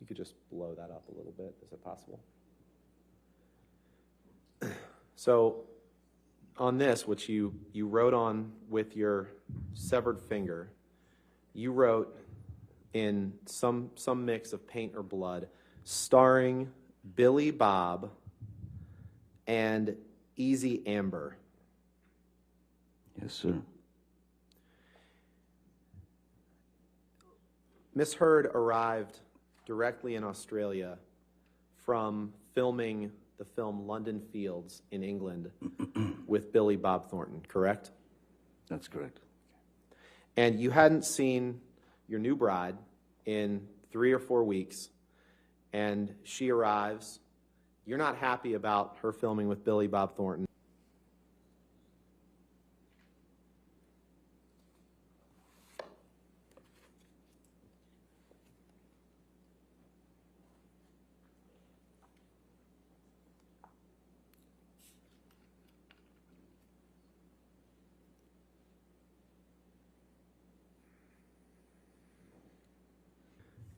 you could just blow that up a little bit. Is it possible? So on this, which you wrote on with your severed finger, you wrote in some mix of paint or blood, starring Billy Bob and Easy Amber. Yes, sir. Miss Heard arrived directly in Australia from filming the film London Fields in England with Billy Bob Thornton, correct? That's correct. And you hadn't seen your new bride in 3 or 4 weeks, and she arrives. You're not happy about her filming with Billy Bob Thornton.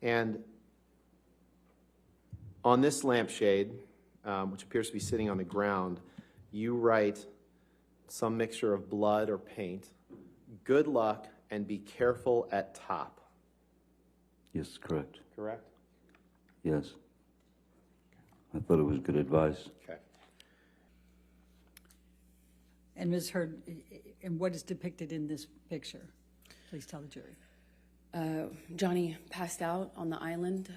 And on this lampshade, which appears to be sitting on the ground, you write some mixture of blood or paint, "Good luck and be careful at top." Yes, correct. Correct? Yes. I thought it was good advice. Okay. And Ms. Heard, and what is depicted in this picture? Please tell the jury. Johnny passed out on the island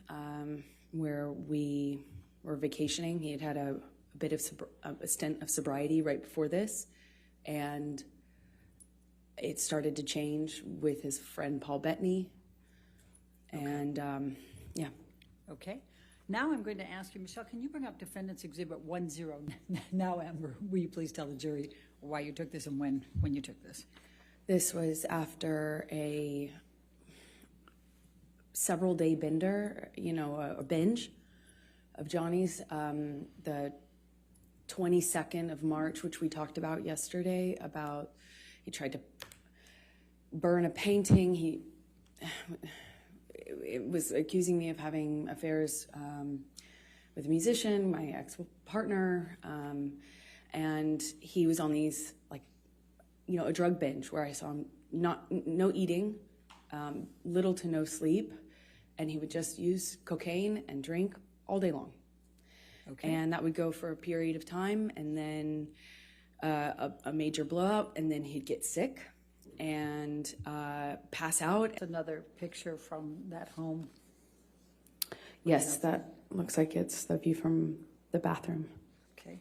where we were vacationing. He had had a bit of a stint of sobriety right before this, and it started to change with his friend Paul Bettany. And yeah. Okay. Now I'm going to ask you, Michelle, can you bring up Defendant's Exhibit 10? Now, Amber, will you please tell the jury why you took this and when you took this? This was after a several-day bender, a binge of Johnny's, the 22nd of March, which we talked about yesterday, about he tried to burn a painting. It was accusing me of having affairs with a musician, my ex-partner, and he was on these, a drug binge where I saw him no eating, little to no sleep, and he would just use cocaine and drink all day long. Okay. And that would go for a period of time, and then a major blowout, and then he'd get sick and pass out. Another picture from that home. Yes, that looks like it's the view from the bathroom. Okay.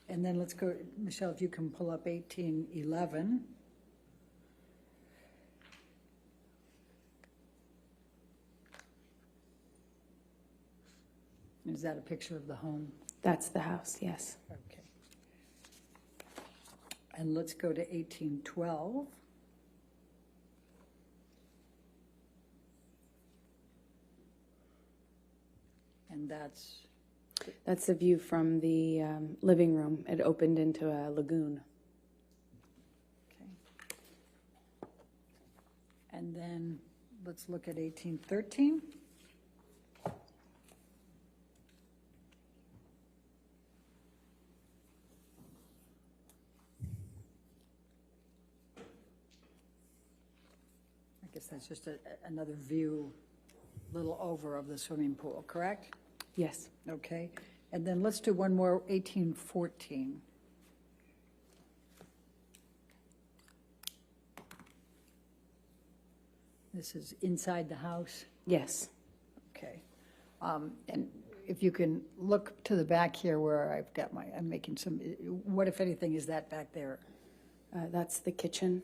And then let's go, Michelle, if you can pull up 1811. Is that a picture of the home? That's the house, yes. Okay. And let's go to 1812. And that's the view from the living room. It opened into a lagoon. Okay. And then let's look at 1813. I guess that's just another view, little over of the swimming pool, correct? Yes. Okay. And then let's do one more, 1814. This is inside the house? Yes. Okay. And if you can look to the back here where I've got I'm making some, what, if anything, is that back there? That's the kitchen.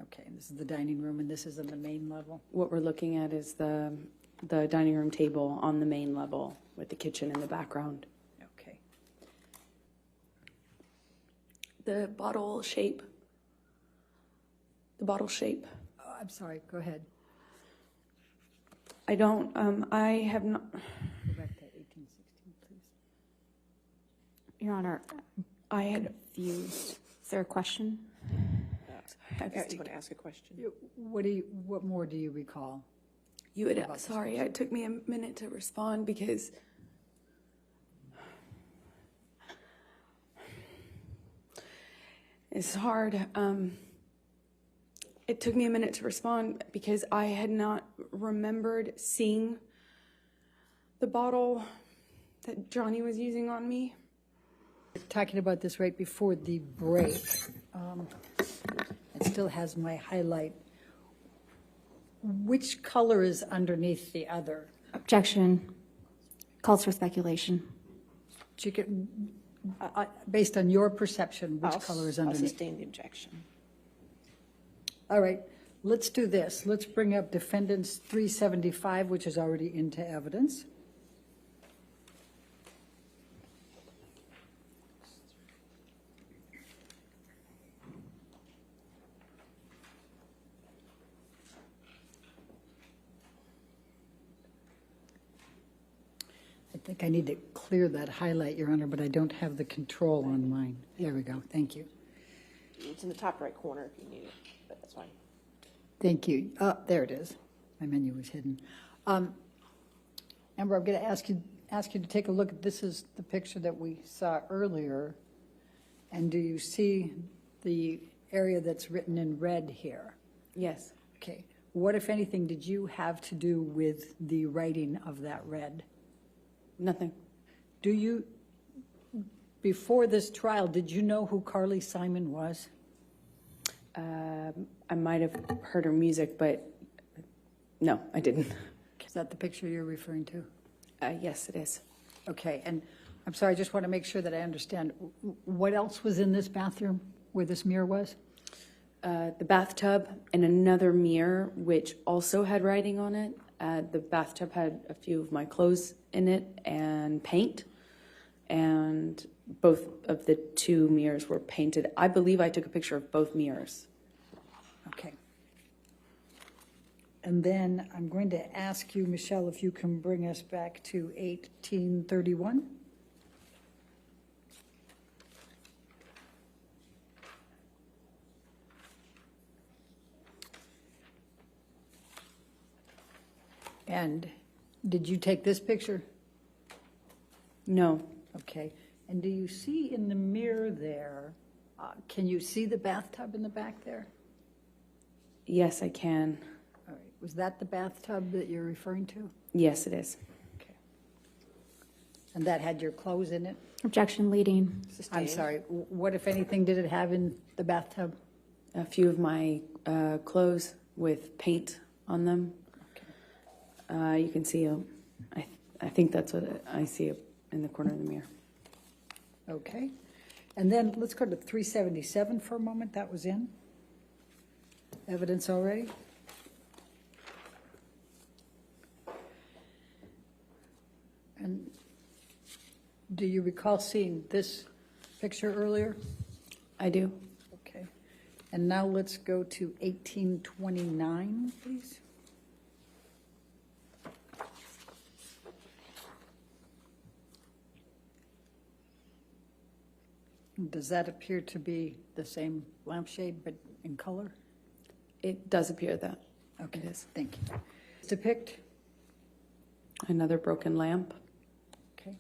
Okay, and this is the dining room, and this is on the main level? What we're looking at is the dining room table on the main level with the kitchen in the background. Okay. The bottle shape. Oh, I'm sorry, go ahead. I don't, I have not. Go back to 1816, please. Your Honor, I had fused. Is there a question? I just want to ask a question. What more do you recall? You would, sorry, it took me a minute to respond because it's hard. It took me a minute to respond because I had not remembered seeing the bottle that Johnny was using on me. Talking about this right before the break. It still has my highlight. Which color is underneath the other? Objection. Calls for speculation. Based on your perception, which color is I'll underneath? sustain the objection. All right, let's do this. Let's bring up defendant's 375, which is already into evidence. I think I need to clear that highlight, Your Honor, but I don't have the control on mine. There we go. Thank you. It's in the top right corner if you need it, but that's fine. Thank you. Oh, there it is. My menu was hidden. Amber, I'm going to ask you to take a look. This is the picture that we saw earlier. And do you see the area that's written in red here? Yes. Okay. What, if anything, did you have to do with the writing of that red? Nothing. Do you, before this trial, did you know who Carly Simon was? I might have heard her music, but no, I didn't. Is that the picture you're referring to? Yes, it is. Okay, and I'm sorry, I just want to make sure that I understand. What else was in this bathroom where this mirror was? The bathtub and another mirror, which also had writing on it. The bathtub had a few of my clothes in it and paint, and both of the two mirrors were painted. I believe I took a picture of both mirrors. Okay. And then I'm going to ask you, Michelle, if you can bring us back to 1831. And did you take this picture? No. Okay. And do you see in the mirror there, can you see the bathtub in the back there? Yes, I can. All right. Was that the bathtub that you're referring to? Yes, it is. Okay. And that had your clothes in it? Objection leading. I'm sorry. What, if anything, did it have in the bathtub? A few of my clothes with paint on them. Okay. You can see, I think that's what I see in the corner of the mirror. Okay. And then let's go to 377 for a moment. That was in evidence already. And do you recall seeing this picture earlier? I do. Okay. And now let's go to 1829, please. Does that appear to be the same lampshade but in color? It does appear that. Okay, It is. thank you. Depict. Another broken lamp. Okay.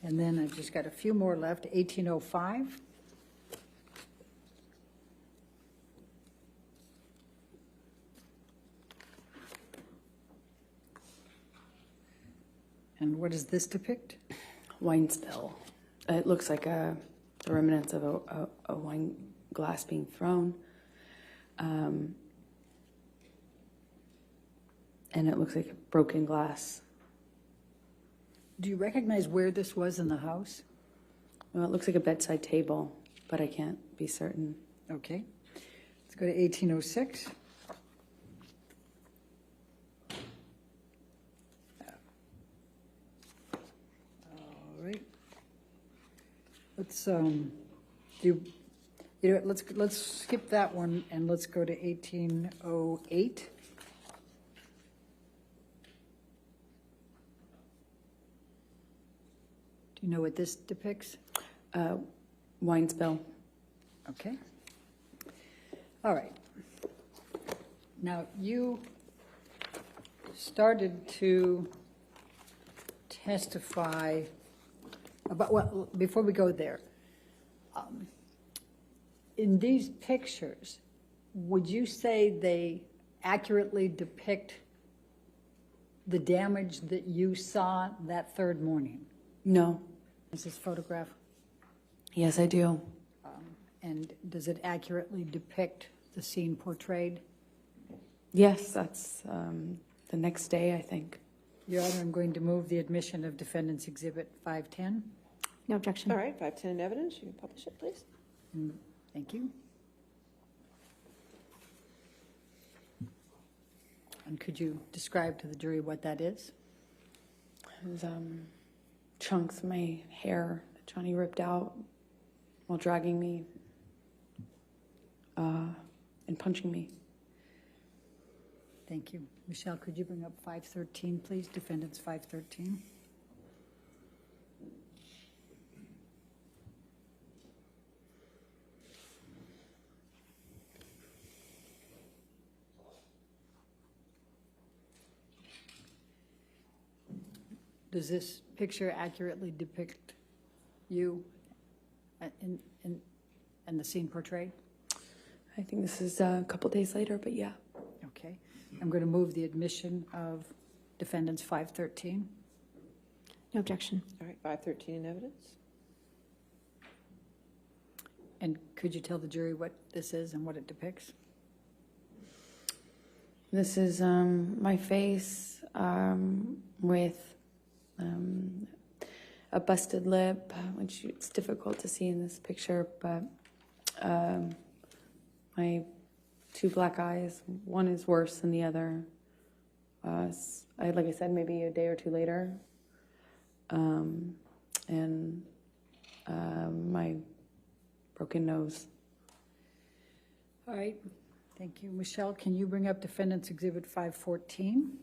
And then I've just got a few more left. 1805. And what does this depict? Wine spill. It looks like the remnants of a wine glass being thrown. And it looks like broken glass. Do you recognize where this was in the house? Well, it looks like a bedside table, but I can't be certain. Okay. Let's go to 1806. All right. Let's let's skip that one and let's go to 1808. Do you know what this depicts? Wine spill. Okay. All right. Now, you started to testify about, well, before we go there, in these pictures, would you say they accurately depict the damage that you saw that third morning? No. Is this photograph? Yes, I do. And does it accurately depict the scene portrayed? Yes, that's the next day, I think. Your Honor, I'm going to move the admission of Defendant's Exhibit 510. No objection. All right, 510 in evidence. You can publish it, please. Thank you. And could you describe to the jury what that is? It was chunks of my hair that Johnny ripped out while dragging me and punching me. Thank you. Michelle, could you bring up 513, please? Defendant's 513. Does this picture accurately depict you and the scene portrayed? I think this is a couple days later, but yeah. Okay. I'm going to move the admission of Defendant's 513. No objection. All right, 513 in evidence. And could you tell the jury what this is and what it depicts? This is my face with a busted lip, which it's difficult to see in this picture, but my two black eyes, one is worse than the other. Like I said, maybe a day or two later. And my broken nose. All right. Thank you. Michelle, can you bring up Defendant's Exhibit 514?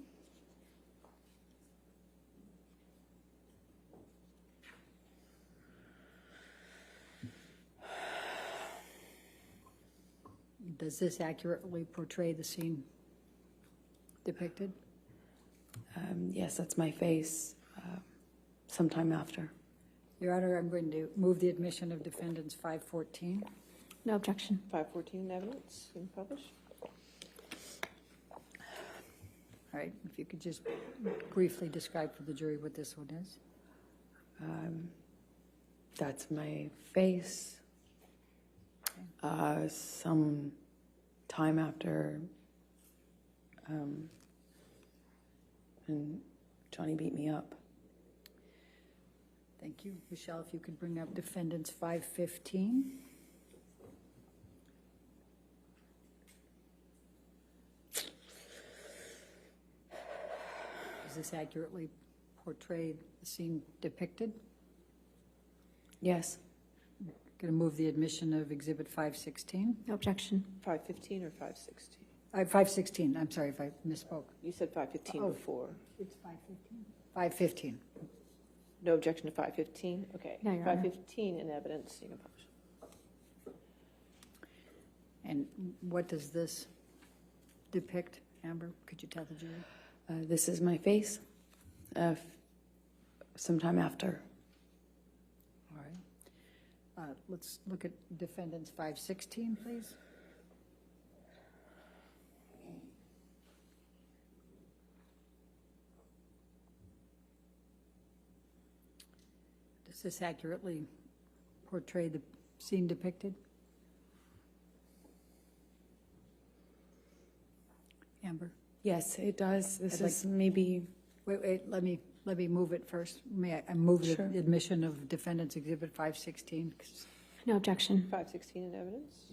Does this accurately portray the scene depicted? Yes, that's my face sometime after. Your Honor, I'm going to move the admission of Defendant's 514. No objection. 514 in evidence. You can publish. All right. If you could just briefly describe for the jury what this one is. That's my face. Some time after, and Johnny beat me up. Thank you. Michelle, if you could bring up Defendant's 515. Does this accurately portray the scene depicted? Yes. Going to move the admission of Exhibit 516. No objection. 515 or 516? 516. I'm sorry if I misspoke. You said 515 Oh. before. It's 515. 515. No objection to 515? Okay. No, Your Honor. 515 in evidence. You can publish. And what does this depict, Amber? Could you tell the jury? This is my face sometime after. All right. Let's look at Defendant's 516, please. Does this accurately portray the scene depicted? Amber? Yes, it does. This I'd like- is maybe. Wait, let me move it first. May I move the Sure. admission of Defendant's Exhibit 516, No objection. 516 in evidence.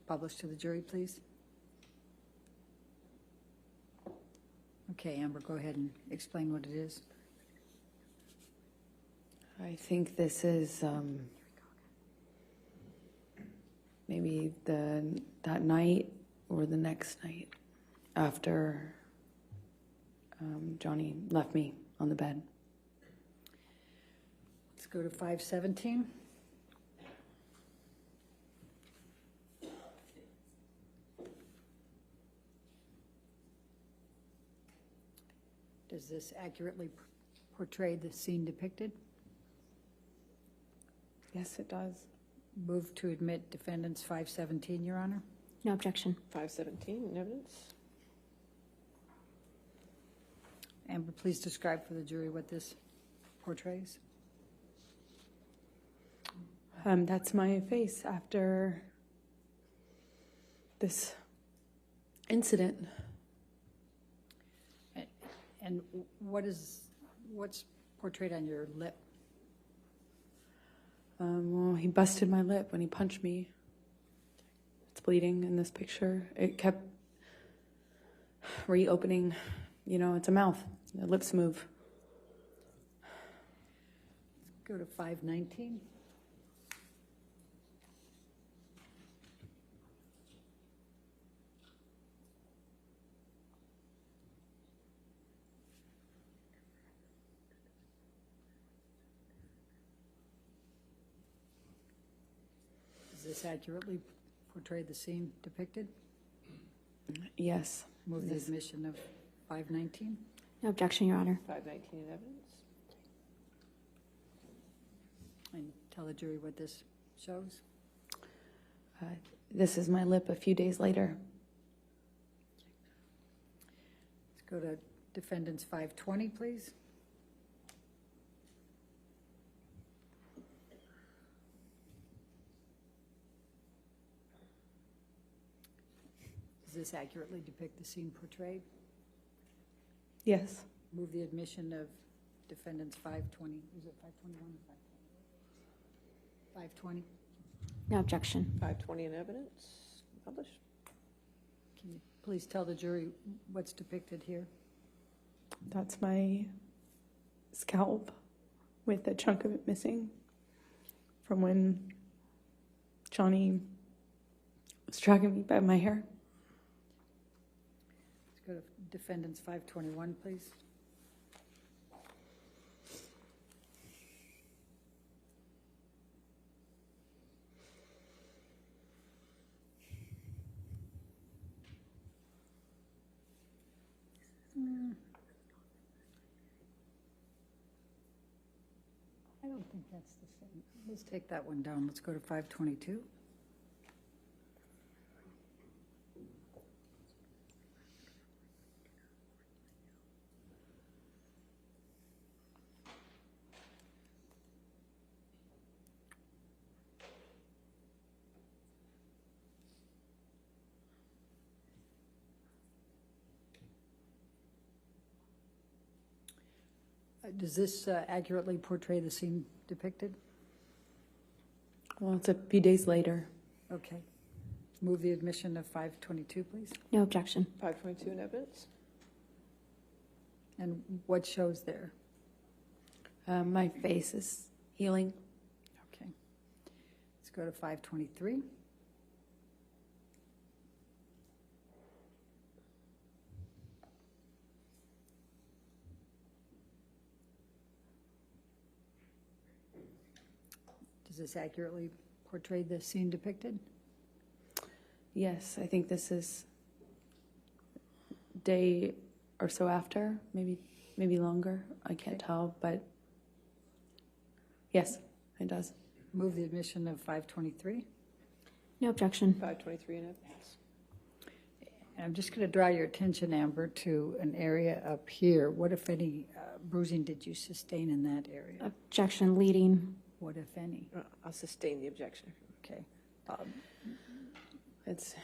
published to the jury, please? Okay, Amber, go ahead and explain what it is. I think this is maybe that night or the next night after Johnny left me on the bed. Let's go to 517. Does this accurately portray the scene depicted? Yes, it does. Move to admit defendants 517, Your Honor. No objection. 517 in evidence. Amber, please describe for the jury what this portrays. That's my face after this incident. And what's portrayed on your lip? Well, he busted my lip when he punched me. It's bleeding in this picture. It kept reopening. You know, it's a mouth. The lips move. Go to 519. Does this accurately portray the scene depicted? Yes. Move the Yes. admission of 519. No objection, Your Honor. 519 in evidence. And tell the jury what this shows. This is my lip a few days later. Let's go to defendants 520, please. Does this accurately depict the scene portrayed? Yes. Move the admission of defendants 520. Is it 521 or 520? 520. No objection. 520 in evidence. Publish. Can you please tell the jury what's depicted here? That's my scalp with a chunk of it missing from when Johnny was dragging me by my hair. Let's go to defendants 521, please. I don't think that's the same. Let's take that one down. Let's go to 522. Does this accurately portray the scene depicted? Well, it's a few days later. Okay. Move the admission of 522, please. No objection. 522 in evidence. And what shows there? My face is healing. Okay. Let's go to 523. Does this accurately portray the scene depicted? Yes, I think this is day or so after, maybe longer. I can't tell, but yes, it does. Move the admission of 523. No objection. 523 in evidence. And I'm just going to draw your attention, Amber, to an area up here. What, if any, bruising did you sustain in that area? Objection leading. What, if any? I'll sustain the objection. Okay. It's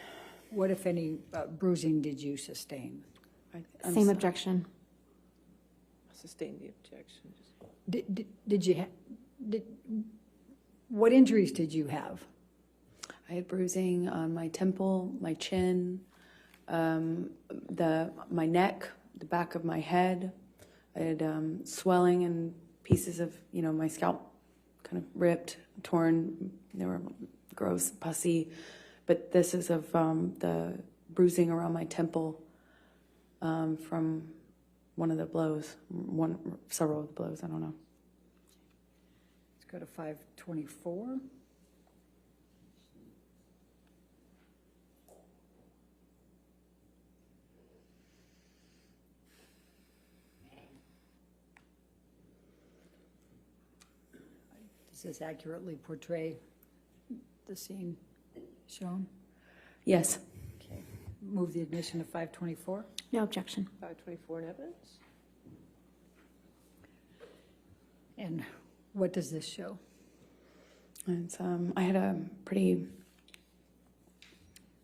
What, if any, bruising did you sustain? I'm Same sorry. objection. I'll sustain the objection. Did you what injuries did you have? I had bruising on my temple, my chin, my neck, the back of my head. I had swelling and pieces of my scalp kind of ripped, torn. They were gross, pussy. But this is of the bruising around my temple from one of the blows, several of the blows, I don't know. Let's go to 524. this accurately portray the scene shown? Yes. Okay. Move the admission of 524. No objection. 524 in evidence. And what does this show? It's, I had a pretty,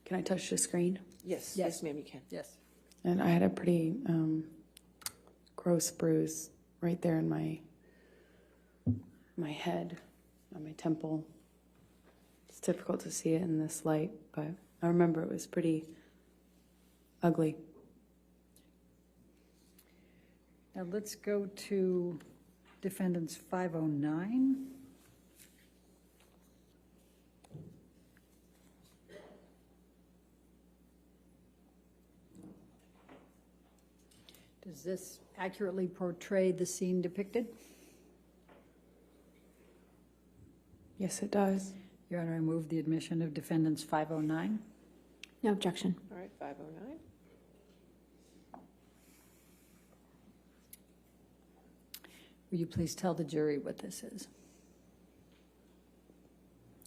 can I touch the screen? Yes, Yes. yes, ma'am, you can. Yes. And I had a pretty gross bruise right there in my head, on my temple. It's difficult to see it in this light, but I remember it was pretty ugly. Now let's go to defendant's 509. Does this accurately portray the scene depicted? Yes, it does. Your Honor, I move the admission of defendant's 509. No objection. All right, 509. Will you please tell the jury what this is?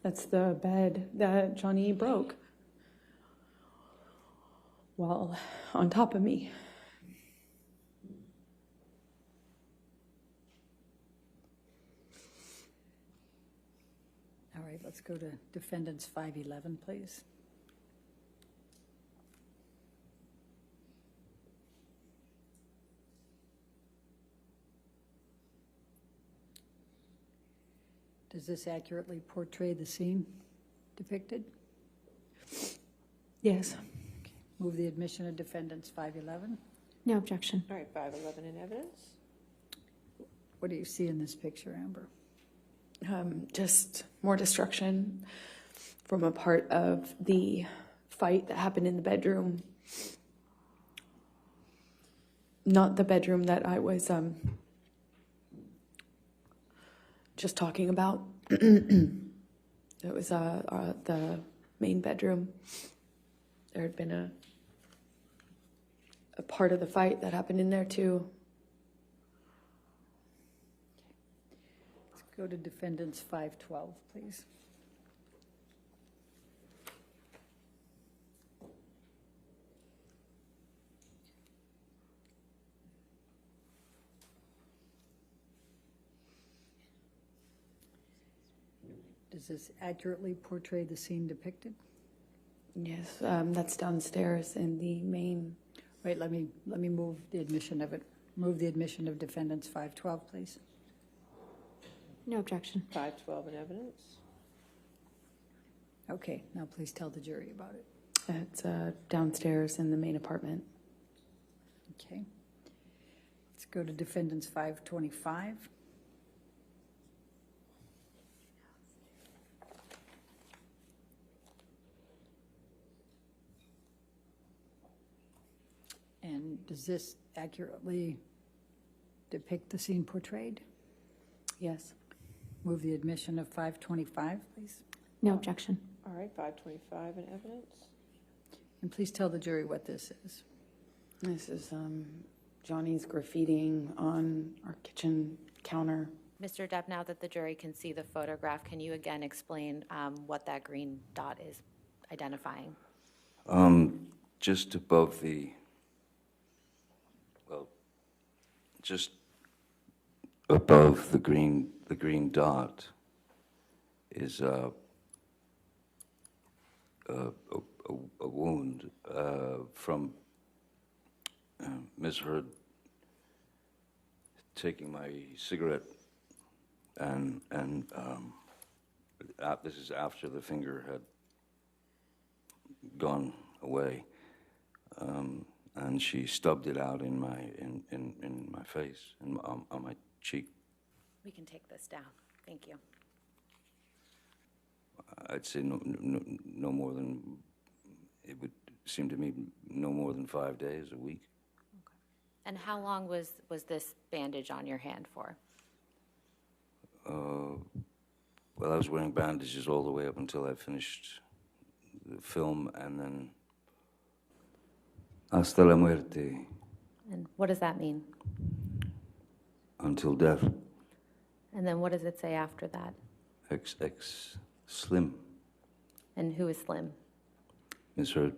That's the bed that Johnny broke while on top of me. All right, let's go to defendant's 511, please. Does this accurately portray the scene depicted? Yes. Move the admission of defendant's 511. No objection. All right, 511 in evidence. What do you see in this picture, Amber? Just more destruction from a part of the fight that happened in the bedroom. Not the bedroom that I was just talking about. It was the main bedroom. There had been a part of the fight that happened in there too. Let's go to defendant's 512, please. Does this accurately portray the scene depicted? Yes, that's downstairs in the main. Wait, let me move the admission of it. Move the admission of defendant's 512, please. No objection. 512 in evidence. Okay, now please tell the jury about it. It's downstairs in the main apartment. Okay. Let's go to defendant's 525. And does this accurately depict the scene portrayed? Yes. Move the admission of 525, please. No objection. All right, 525 in evidence. And please tell the jury what this is. This is Johnny's graffitiing on our kitchen counter. Mr. Depp, now that the jury can see the photograph, can you again explain what that green dot is identifying? Just above the, well, just above the green dot is a wound from Ms. Heard taking my cigarette, and this is after the finger had gone away, and she stubbed it out in my face and on my cheek. We can take this down. Thank you. I'd say no more than, it would seem to me, no more than 5 days, a week. And how long was this bandage on your hand for? Well, I was wearing bandages all the way up until I finished the film, and then hasta la muerte, And what does that mean? until death. And then what does it say after that? Slim, And who is Slim? Ms. Heard.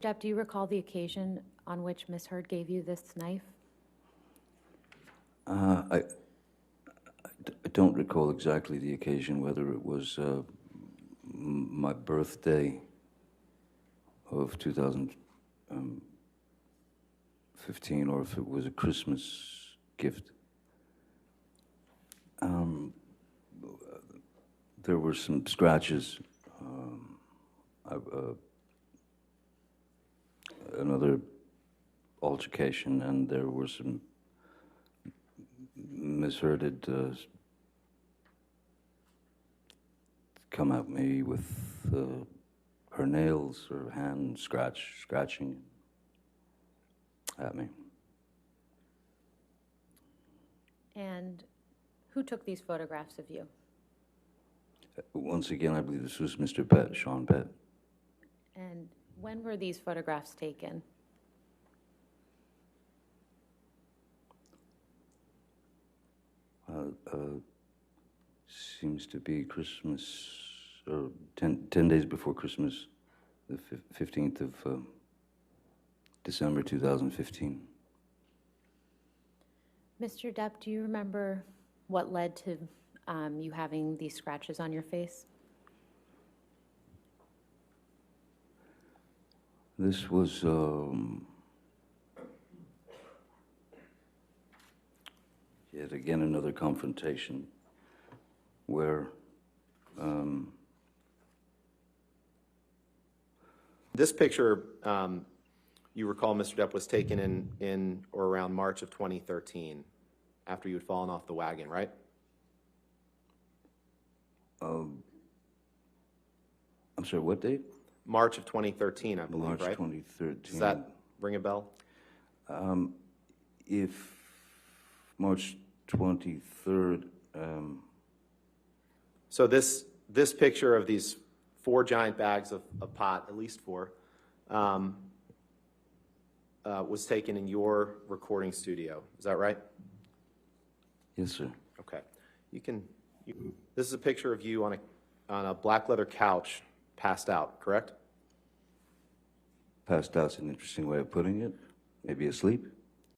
Depp, do you recall the occasion on which Miss Heard gave you this knife? I don't recall exactly the occasion, whether it was my birthday of 2015 or if it was a Christmas gift. There were some scratches. Another altercation, and there were some misheard come at me with her nails or hand scratching at me. And who took these photographs of you? Once again, I believe this was Mr. Pett, Sean Pett. And when were these photographs taken? Seems to be Christmas, or 10 days before Christmas, the 15th of December 2015. Mr. Depp, do you remember what led to you having these scratches on your face? This was yet again another confrontation where This picture, you recall, Mr. Depp, was taken in or around March of 2013, after you had fallen off the wagon, right? I'm sorry, what date? March of 2013, I believe, March right? 2013. Does that ring a bell? If March 23rd, So this picture of these 4 giant bags of pot, at least 4, was taken in your recording studio. Is that right? yes, sir. Okay. This is a picture of you on a black leather couch, passed out, correct? Passed out's an interesting way of putting it. Maybe asleep.